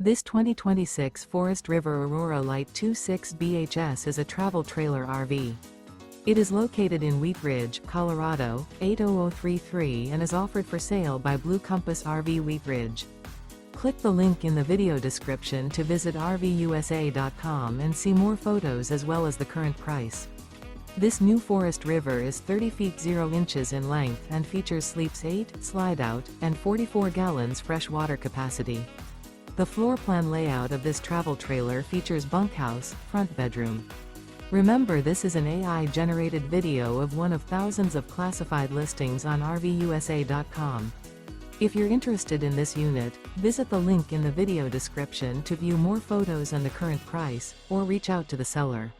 This 2026 Forest River Aurora Light 26 BHS is a travel trailer RV. It is located in Wheat Ridge, Colorado, 80033 and is offered for sale by Blue Compass RV Wheat Ridge. Click the link in the video description to visit RVUSA.com and see more photos as well as the current price. This new Forest River is 30 feet 0 inches in length and features sleeps 8, Slideout, and 44 gallons fresh water capacity. The floor plan layout of this travel trailer features bunkhouse, front bedroom. Remember, this is an AI-generated video of one of thousands of classified listings on RVUSA.com. If you're interested in this unit, visit the link in the video description to view more photos and the current price, or reach out to the seller.